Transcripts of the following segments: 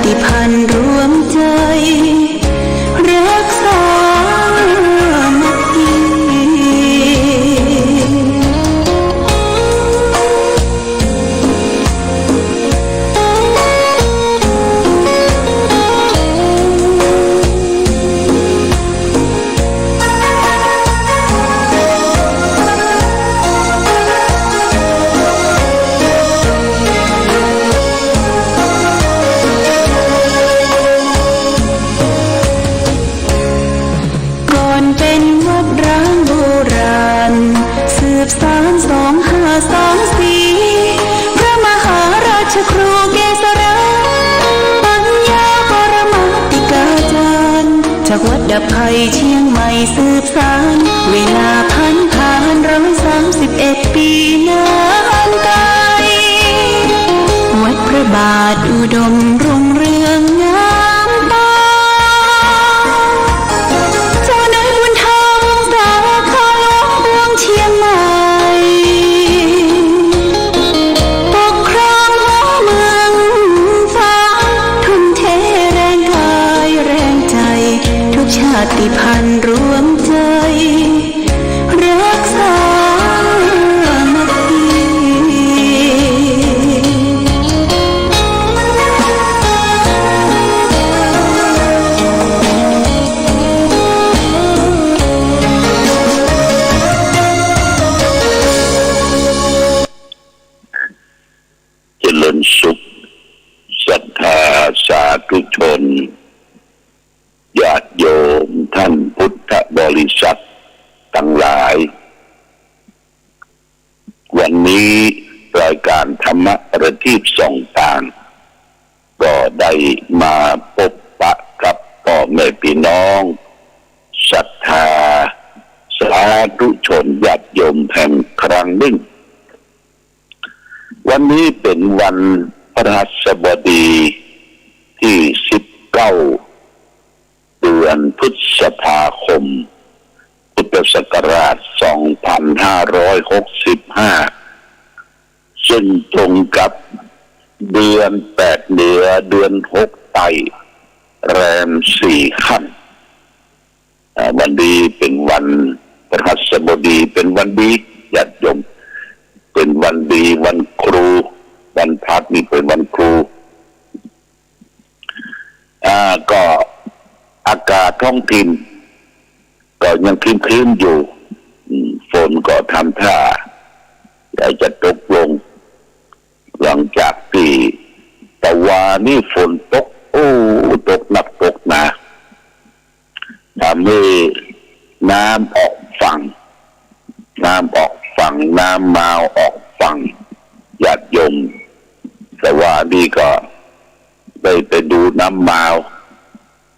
ติพันธุ์รวมใจรักษามัคคีเป็นวัดร้างโบราณสืบสาน2524พระมหาราชครูเกษราปัญญาปรมาติกาจารย์จากวัดดับภัยเชียงใหม่สืบสานเวลาผ่าน131 ปีนานไกลวัดพระบาทอุดมรุ่งเรืองงามตาเชียงใหม่ปกครองหัวเมืองฟ้าทุ่มเทแรงกายแรงใจทุกชาติพันธุ์รวมใจรักษามัคคีสุขศรัทธาสาธุชนญาติโยมท่านพุทธบริษัททั้งหลายวันนี้รายการธรรมประทีปส่องทางก็ได้มาพบปะกับพ่อแม่พี่น้องศรัทธาสาธุชนญาติโยมแห่งครั้งหนึ่งวันนี้เป็นวันพฤหัสบดีที่19เดือนพฤษภาคมพุทธศักราช2565ซึ่งตรงกับเดือน8เหนือเดือน6ไต่แรม4ค่ำวันนี้เป็นวันพฤหัสบดีเป็นวันดีญาติโยมเป็นวันดีวันครูวันพักนี่เป็นวันครูก็อากาศท้องถิ่นก็ยังครึ้มๆอยู่ฝนก็ทำท่าจะตกลงหลังจากที่ตะวันนี่ฝนตกตกหนักตกหนาทำให้น้ำออกฝั่งน้ำมาออกฝั่งญาติโยมแต่ว่านี่ก็ได้ไปดูน้ำมาว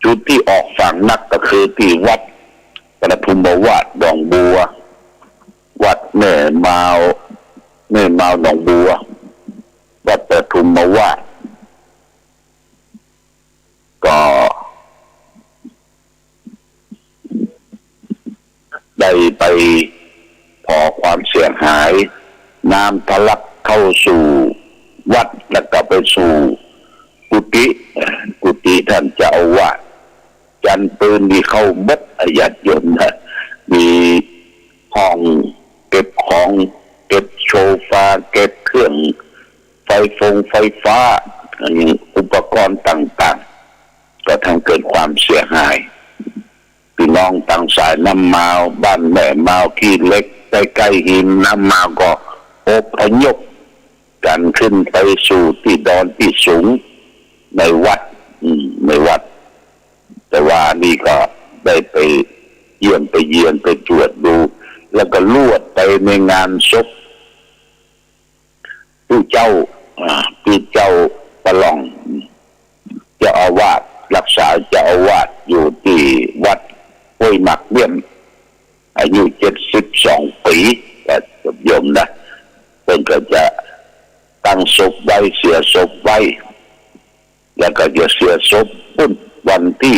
จุดที่ออกฝั่งนักก็คือที่วัดปทุมวาดดองบัววัดแม่มาวดองบัววัดปทุมวาดก็ได้ไปพอความเสียหายน้ำทะลักเข้าสู่วัดแล้วก็ไปสู่กุฏิท่านเจ้าอาวาสจันปืนมีเข้ามัดญาติโยมนะมีห้องเก็บของเก็บโซฟาเก็บเครื่องไฟฟ้าอุปกรณ์ต่างๆก็ทำเกิดความเสียหายพี่น้องต่างสายน้ำมาวบ้านแม่มาวขี้เล็กใกล้ๆหินน้ำมาวก็อพยพกันขึ้นไปสู่ที่ดอนที่สูงในวัดแต่ว่านี่ก็ได้ไปเยี่ยมไปตรวจดูแล้วก็ลวดไปในงานศพผู้เจ้าประหลองเจ้าอาวาสรักษาเจ้าอาวาสอยู่ที่วัดห้วยหมักเบี้ยมอายุ72 ปีแต่โยมนะเพิ่นก็จะตั้งศพไว้เสียศพไว้แล้วก็จะเสียศพวันที่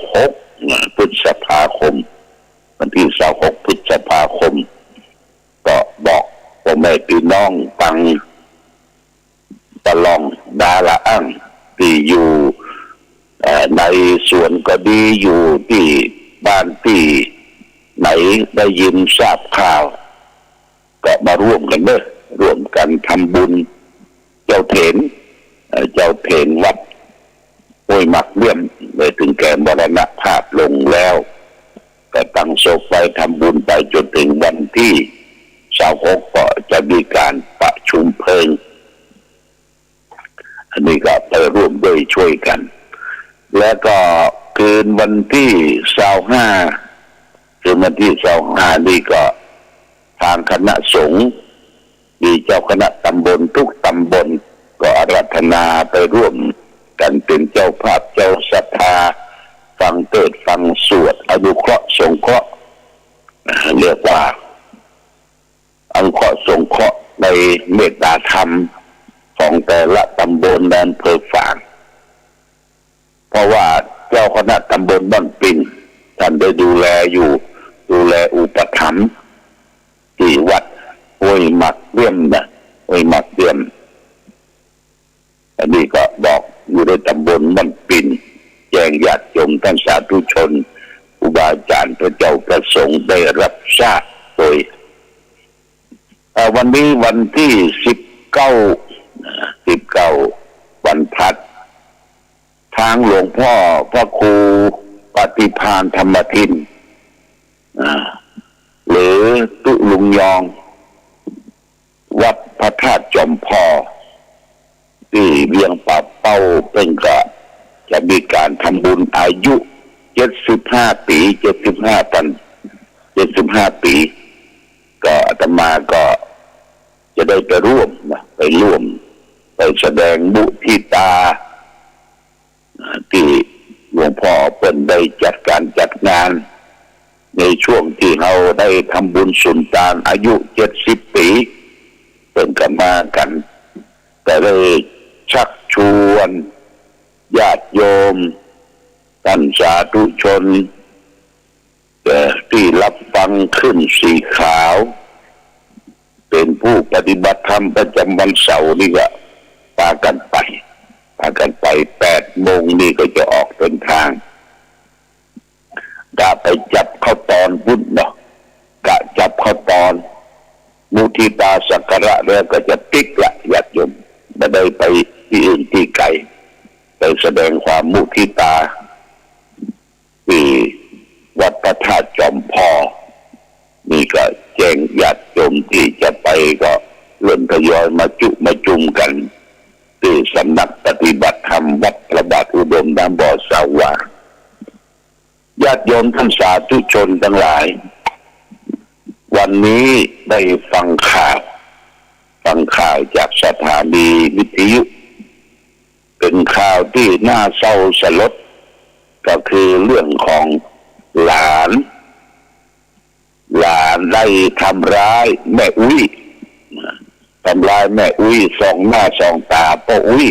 26 พฤษภาคมวันที่26 พฤษภาคมก็บอกพ่อแม่พี่น้องตังตะลองดาละอั้งที่อยู่ สวนก็ดีอยู่ที่บ้านที่ไหนได้ยินทราบข่าวก็มาร่วมกันเด้อร่วมกันทำบุญเจ้าเถนวัดห้วยหมักเลี่ยมเลยถึงแก่มรณภาพลงแล้วก็ตั้งศพไปทำบุญไปจนถึงวันที่26ก็จะมีการประชุมเพลิงอันนี้ก็ไปร่วมด้วยช่วยกันแล้วก็คืนวันที่25คือวันที่25นี่ก็ทางคณะสงฆ์มีเจ้าคณะตำบลทุกตำบลก็อาราธนาไปร่วมกันเป็นเจ้าภาพเจ้าศรัทธาฟังเทศน์ฟังสวดอนุเคราะห์สงเคราะห์เรียกว่าอนุเคราะห์สงเคราะห์ในเมตตาธรรมของแต่ละตำบลและอำเภอฝางเพราะว่าเจ้าคณะตำบลบ้านปิ่นท่านได้ดูแลอุปถัมภ์ที่วัดห้วยหมักเลี่ยมห้วยหมักเลี่ยมอันนี้ก็บอกอยู่ในตำบลบ้านปิ่นแจ้งญาติโยมท่านสาธุชนครูบาอาจารย์พระเจ้าประสงค์ได้รับทราบโดยวันนี้วันที่19วันพัดทางหลวงพ่อพระครูปฏิภาณธรรมทินหรือตุลุงยองวัดพระธาตุจอมพอที่เวียงป่าเป้าเป็นก็จะมีการทำบุญอายุ75 ปี75 ปีก็อาตมาก็จะได้ไปร่วมไปแสดงมุทิตาที่หลวงพ่อเป็นได้จัดงานในช่วงที่เราได้ทำบุญสุนทานอายุ70 ปีเป็นกันมากันแต่ได้ชักชวนญาติโยมท่านสาธุชนที่รับฟังขึ้นสีขาวเป็นผู้ปฏิบัติธรรมประจำวันเสาร์นี่ก็พากันไป8 โมงนี่ก็จะออกเดินทางกะไปจับข้าวตอนบุญเนาะกะจับข้าวตอนมุทิตาสักการะแล้วก็จะติ๊กละญาติโยมไม่ได้ไปที่อื่นที่ไกลไปแสดงความมุทิตาที่วัดพระธาตุจอมพอนี่ก็แจ้งญาติโยมที่จะไปก็เริ่มทยอยมาจุ่มกันที่สำนักปฏิบัติธรรมวัดพระบาทอุดมน้ำบ่อสาวาญาติโยมท่านสาธุชนทั้งหลายวันนี้ได้ฟังข่าวจากสถานีวิทยุเป็นข่าวที่น่าเศร้าสลดก็คือเรื่องของหลานได้ทำร้ายแม่อุ้ยส่องหน้าส่องตาพ่ออุ้ย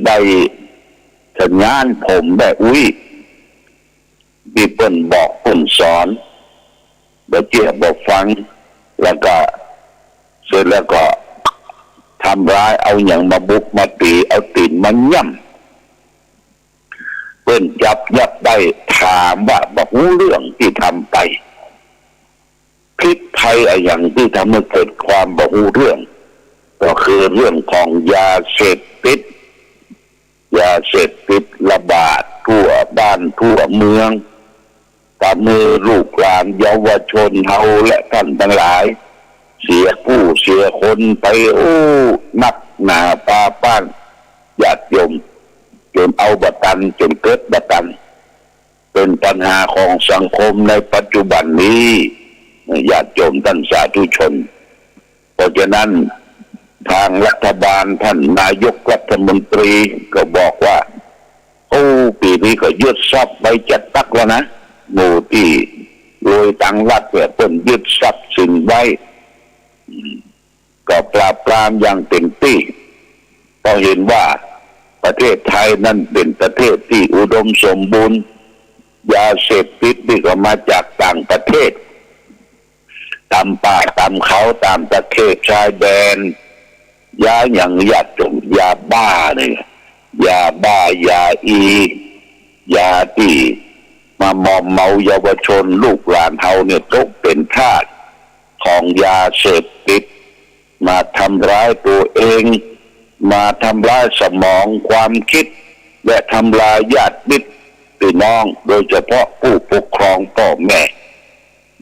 ได้สัญญาณผมแม่อุ้ยที่เปิ้นบอกเปิ้นสอนบ่เจี๊ยบบ่ฟังแล้วก็เสร็จแล้วก็ทำร้ายเอาอย่างมาบุกมาตีเอาตีนมันย่ำเปิ้นจับยัดได้ถามว่าบ่รู้เรื่องที่ทำไปพิษภัยอย่างที่ทำให้เกิดความบ่รู้เรื่องก็คือเรื่องของยาเสพติดระบาดทั่วบ้านทั่วเมืองตามมือลูกหลานเยาวชนเฮาและท่านทั้งหลายเสียผู้เสียคนไปนักหนาปาป้านญาติโยมจนเอาบัตันจนเกิดบัตันเป็นปัญหาของสังคมในปัจจุบันนี้ญาติโยมท่านสาธุชนเพราะฉะนั้นทางรัฐบาลท่านนายกรัฐมนตรีก็บอกว่าปีนี้ก็ยึดทรัพย์ไปจัดตักแล้วนะหมู่ที่โดยตังรัฐเนี่ยเพิ่นยึดทรัพย์สินไว้ก็ปราบปรามอย่างเต็มที่ก็เห็นว่าประเทศไทยนั้นเป็นประเทศที่อุดมสมบูรณ์ยาเสพติดนี่ก็มาจากต่างประเทศตามป่าตามเขาตามประเทศชายแดนยาอย่างยาจงยาบ้าเนี่ยยาบ้ายาอี ยาที่มามอมเมาเยาวชนลูกหลานเฮาเนี่ยตกเป็นทาสของยาเสพติดมาทำร้ายตัวเองมาทำร้ายสมองความคิดและทำลายญาติมิตรพี่น้องโดยเฉพาะผู้ปกครองพ่อแม่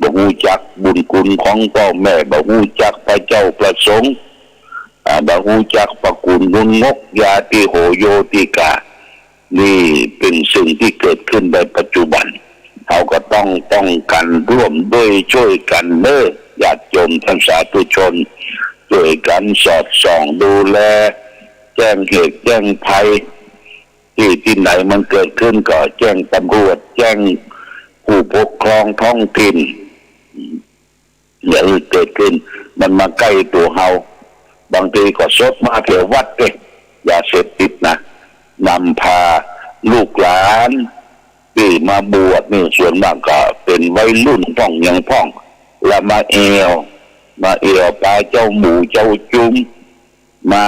บ่ฮู้จักบุญคุณของพ่อแม่บ่ฮู้จักพระเจ้าประสงค์บ่ฮู้จักประคุณบุญงกยาติโหโยติกานี่เป็นสิ่งที่เกิดขึ้นในปัจจุบันเราก็ต้องป้องกันร่วมด้วยช่วยกันเด้อญาติโยมท่านสาธุชนช่วยกันสอดส่องดูแลแจ้งเหตุแจ้งภัยที่ไหนมันเกิดขึ้นก็แจ้งตำรวจแจ้งผู้ปกครองท้องถิ่นอย่าให้เกิดขึ้นมันมาใกล้ตัวเฮาบางทีก็ซดมาเที่ยววัดเองอย่าเสพติดนะนำพาลูกหลานที่มาบวชนี่ส่วนมากก็เป็นวัยรุ่นพ่องยังพ่องแล้วมาเอวปลาเจ้าหมูเจ้าจุ้มมา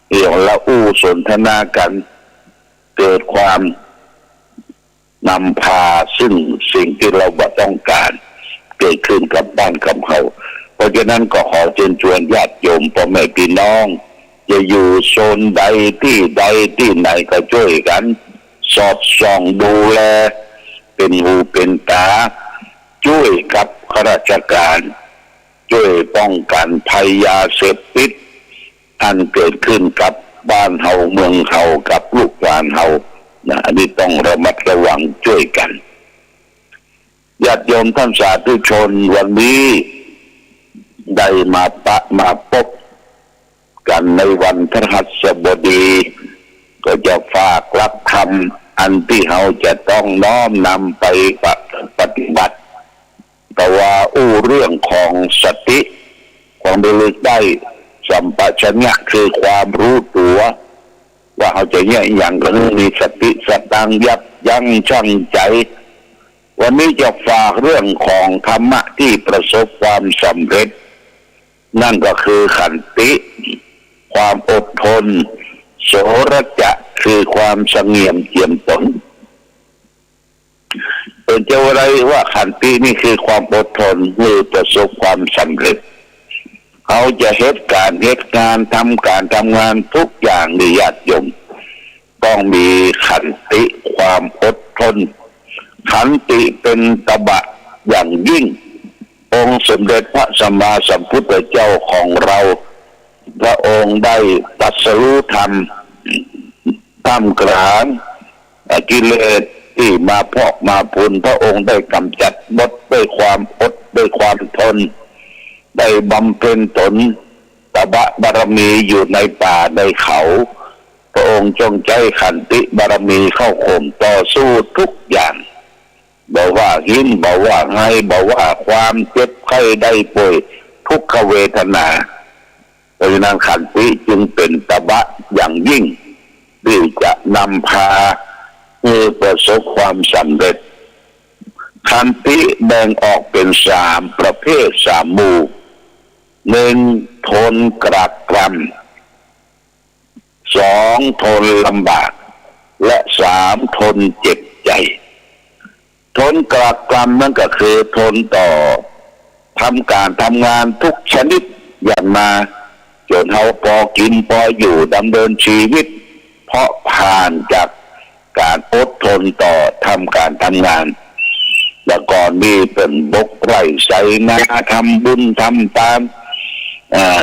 เอวละอู้สนทนากันเกิดความนำพาซึ่งสิ่งที่เราบ่ต้องการเกิดขึ้นกับบ้านกับเขาเพราะฉะนั้นก็ขอเชิญชวนญาติโยมพ่อแม่พี่น้องจะอยู่โซนใดที่ไหนก็ช่วยกันสอดส่องดูแลเป็นหูเป็นตาช่วยกับข้าราชการช่วยป้องกันภัยยาเสพติดอันเกิดขึ้นกับบ้านเฮาเมืองเฮากับลูกหลานเฮานะอันนี้ต้องระมัดระวังช่วยกันญาติโยมท่านสาธุชนวันนี้ได้มาพบกันในวันพฤหัสบดีก็จะฝากรับคำอันที่เราจะต้องน้อมนำไปปฏิบัติแต่ว่าเรื่องของสติความระลึกได้สัมปชัญญะคือความรู้ตัวว่าเขาจะเนี่ยอย่างก็มีสติสตังยับยั้งชั่งใจวันนี้จะฝากเรื่องของธรรมะที่ประสบความสำเร็จนั่นก็คือขันติความอดทนโสรจะคือความเสงี่ยมเจียมตนเป็นเจ้าอะไรว่าขันตินี่คือความอดทนเพื่อประสบความสำเร็จเขาจะเหตุการณ์ทำการทำงานทุกอย่างในญาติโยมต้องมีขันติความอดทนขันติเป็นตบะอย่างยิ่งองค์สมเด็จพระสัมมาสัมพุทธเจ้าของเราพระองค์ได้ตรัสรู้ธรรมท่ามกลางกิเลสที่มาพอกมาพูนพระองค์ได้กำจัดหมดด้วยความอดด้วยความทนได้บำเพ็ญตนตบะบารมีอยู่ในป่าในเขาพระองค์จงใจขันติบารมีเข้าข่มต่อสู้ทุกอย่างบอกว่าหินบอกว่าไงบอกว่าความเจ็บไข้ได้ป่วยทุกขเวทนาเพราะฉะนั้นขันติจึงเป็นตบะอย่างยิ่งที่จะนำพาให้ประสบความสำเร็จขันติแบ่งออกเป็น3ประเภท3หมู่1ทนกรากกรำ2ทนลำบากและ3ทนเจ็บใจทนกรากกรำนั่นก็คือทนต่อทำการทำงานทุกชนิดอย่างมาจนเขาพอกินพออยู่ดำเนินชีวิตเพราะผ่านจากการอดทนต่อทำการทำงานแล้วก่อนนี้เป็นบกไร่ใส่นาทำบุญทำตาม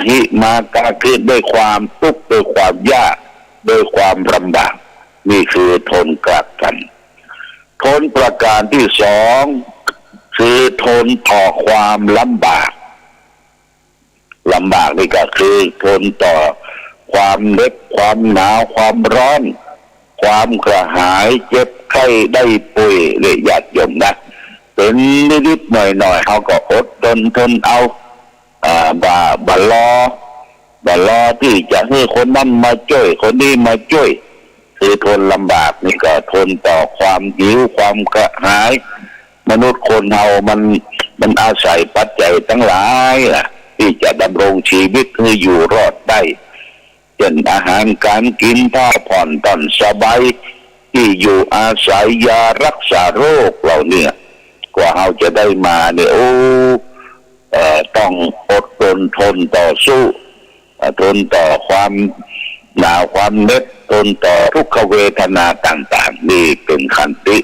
หิมากาขึ้นด้วยความทุกข์ด้วยความยากด้วยความลำบากนี่คือทนกรากกรำทนประการที่2คือทนต่อความลำบากนี่ก็คือทนต่อความเหน็บความหนาวความร้อนความกระหายเจ็บไข้ได้ป่วยเลยญาติโยมนะเป็นนิดๆหน่อยๆเขาก็อดทนเอาบารอที่จะให้คนนั้นมาช่วยคนนี้มาช่วยคือทนลำบากนี่ก็ทนต่อความหิวความกระหายมนุษย์คนเรามันอาศัยปัจจัยทั้งหลายที่จะดำรงชีวิตให้อยู่รอดได้เช่นอาหารการกินผ้าผ่อนตอนสบาย ที่อยู่อาศัยยารักษาโรคเราเนี่ยกว่าเราจะได้มาเนี่ยต้องอดทนต่อสู้ทนต่อความหนาวความเหน็ดทนต่อทุกขเวทนาต่างๆนี่เป็นขันติ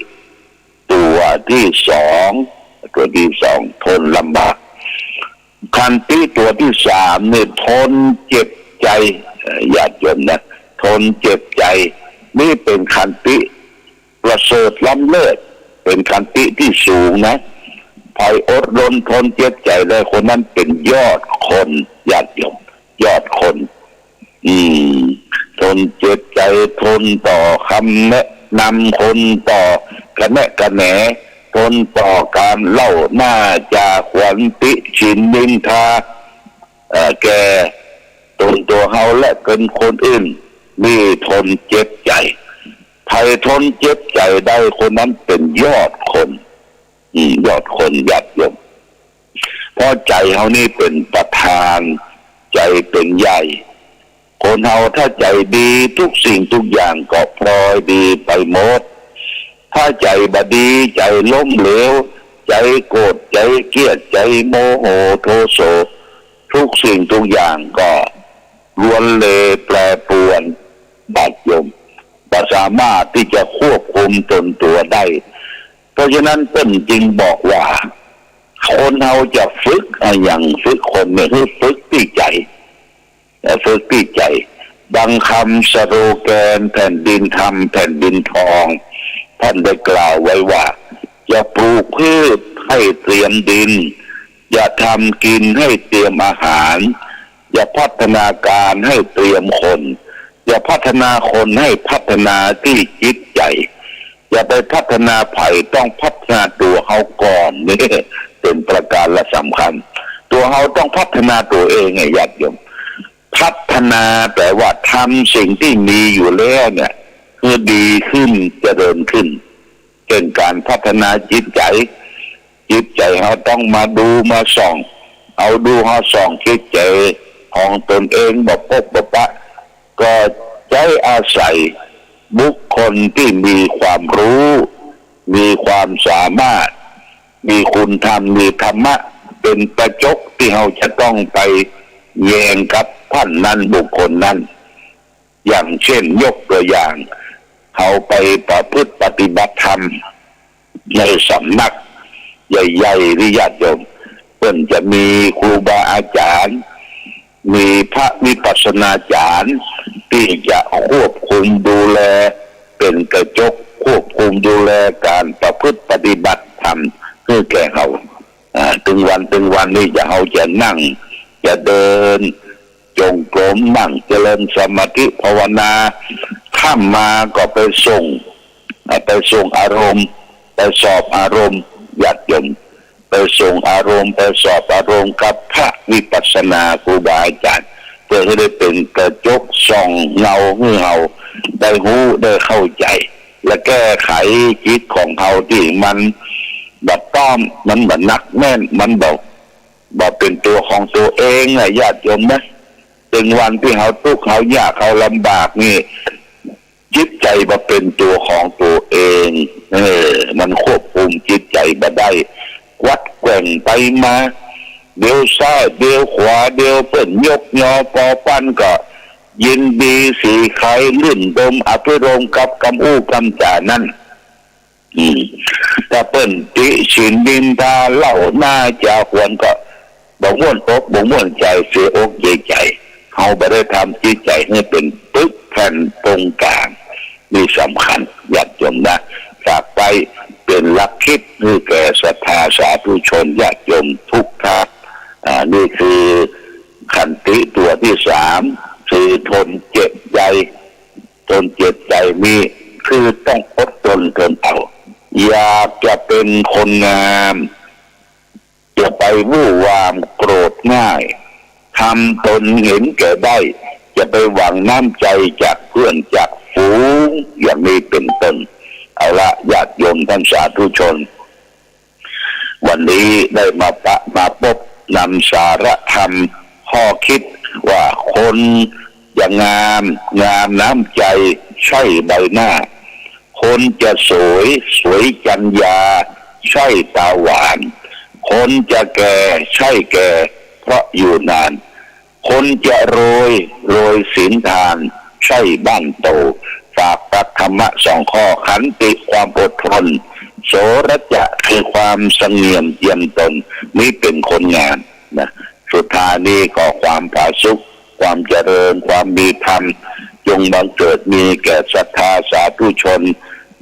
ตัวที่สองทนลำบากขันติตัวที่สามเนี่ยทนเจ็บใจญาติโยมนะทนเจ็บใจนี่เป็นขันติประเสริฐล้ำเลิศเป็นขันติที่สูงนะใครอดรนทนเจ็บใจได้คนนั้นเป็นยอดคนญาติโยมยอดคนทนเจ็บใจทนต่อคำแนะนำคนต่อกระแนะกระแหนทนต่อการเล่าหน้าจาขวัญติฉินนินทาแกตนตัวเฮาและเกินคนอื่นนี่ทนเจ็บใจใครทนเจ็บใจได้คนนั้นเป็นยอดคนยอดคนญาติโยมเพราะใจเฮานี่เป็นประธานใจเป็นใหญ่คนเฮาถ้าใจดีทุกสิ่งทุกอย่างก็พลอยดีไปหมดถ้าใจบดีใจล้มเหลวใจโกรธใจเกลียดใจโมโหโทโสทุกสิ่งทุกอย่างก็ล้วนเลแปรปรวนบาดยมบ่สามารถที่จะควบคุมตนตัวได้เพราะฉะนั้นเพิ่นจึงบอกว่าคนเฮาจะฝึกอย่างฝึกคนเนี่ยคือฝึกที่ใจฝึกที่ใจดังคำสโลแกนแผ่นดินธรรมแผ่นดินทองท่านได้กล่าวไว้ว่าอย่าปลูกพืชให้เตรียมดินอย่าทำกินให้เตรียมอาหารอย่าพัฒนาการให้เตรียมคนอย่าพัฒนาคนให้พัฒนาที่จิตใจอย่าไปพัฒนาไผ่ต้องพัฒนาตัวเขาก่อนนี่เป็นประการละสำคัญตัวเขาต้องพัฒนาตัวเองไงญาติโยมพัฒนาแปลว่าทำสิ่งที่มีอยู่แล้วเนี่ยคือดีขึ้นเจริญขึ้นเป็นการพัฒนาจิตใจเขาต้องมาดูมาส่องเอาดูเขาส่องจิตใจของตนเองบอกพบบอกปะก็ใช้อาศัยบุคคลที่มีความรู้มีความสามารถมีคุณธรรมมีธรรมะเป็นประจกที่เราจะต้องไปแย่งกับท่านนั้นบุคคลนั้นอย่างเช่นยกตัวอย่างเขาไปประพฤติปฏิบัติธรรมในสำนักใหญ่ๆที่ญาติโยมเพิ่นจะมีครูบาอาจารย์มีพระวิปัสสนาจารย์ที่จะควบคุมดูแลเป็นกระจกควบคุมดูแลการประพฤติปฏิบัติธรรมเพื่อแก่เขาถึงวันนี้จะเขาจะนั่งจะเดินจงกรมนั่งเจริญสมาธิภาวนาข้ามมาก็ไปส่งอารมณ์ไปสอบอารมณ์ญาติโยมไปส่งอารมณ์ไปสอบอารมณ์กับพระวิปัสสนาครูบาอาจารย์เพื่อให้ได้เป็นกระจกส่องเงาให้เราได้รู้ได้เข้าใจและแก้ไขจิตของเขาที่มันแบบต้อมมันแบบนักแน่นมันบอกเป็นตัวของตัวเองนะญาติโยมนะถึงวันที่เขาทุกข์เขายากเขาลำบากนี่จิตใจมาเป็นตัวของตัวเองมันควบคุมจิตใจมาได้วัดแกว่งไปมาเดี๋ยวซ้ายเดี๋ยวขวาเดี๋ยวเปิ่นยกยอปอปั้นก็ยินดีสีไข่ลื่นดมอภิรมกับกำอู้กำจ่านั่นถ้าเปิ่นติฉินดินตาเล่าหน้าจาควรก็บ่ม่วนอกบ่ม่วนใจเสียอกเสียใจเขาไปได้ทำจิตใจให้เป็นปึ๊กแผ่นตรงกลางนี่สำคัญญาติโยมนะฝากไปเป็นหลักคิดให้แก่ศรัทธาสาธุชนญาติโยมทุกท่านนี่คือขันติตัวที่สามคือทนเจ็บใจมีคือต้องอดทนเอาอยากจะเป็นคนงามจะไปวู่วามโกรธง่ายทำตนเห็นแก่ได้จะไปหวังน้ำใจจากเพื่อนจากฝูงอย่างนี้เป็นต้นเอาละญาติโยมท่านสาธุชนวันนี้ได้มาพบนำสาระธรรมข้อคิดว่าคนอย่างงามน้ำใจใช่ใบหน้า คนจะสวยจัญญาใช่ตาหวานคนจะแก่ใช่แก่เพราะอยู่นานคนจะโรยศีลทานใช่บ้านโตฝากพระธรรมะสองข้อขันติความอดทนโสรจะคือความเสงี่ยมเจียมตนนี่เป็นคนงานนะสุดท้ายนี้ก็ความผาสุกความเจริญความมีธรรมจงบังเกิดมีแก่ศรัทธาสาธุชน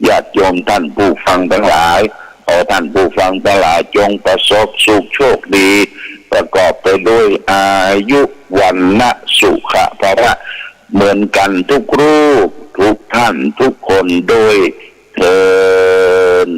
ญาติโยมท่านผู้ฟังทั้งหลายขอท่านผู้ฟังทั้งหลายจงประสบสุขโชคดีประกอบไปด้วยอายุวันนะสุขภระเหมือนกันทุกรูปทุกท่านทุกคนโดยเถิด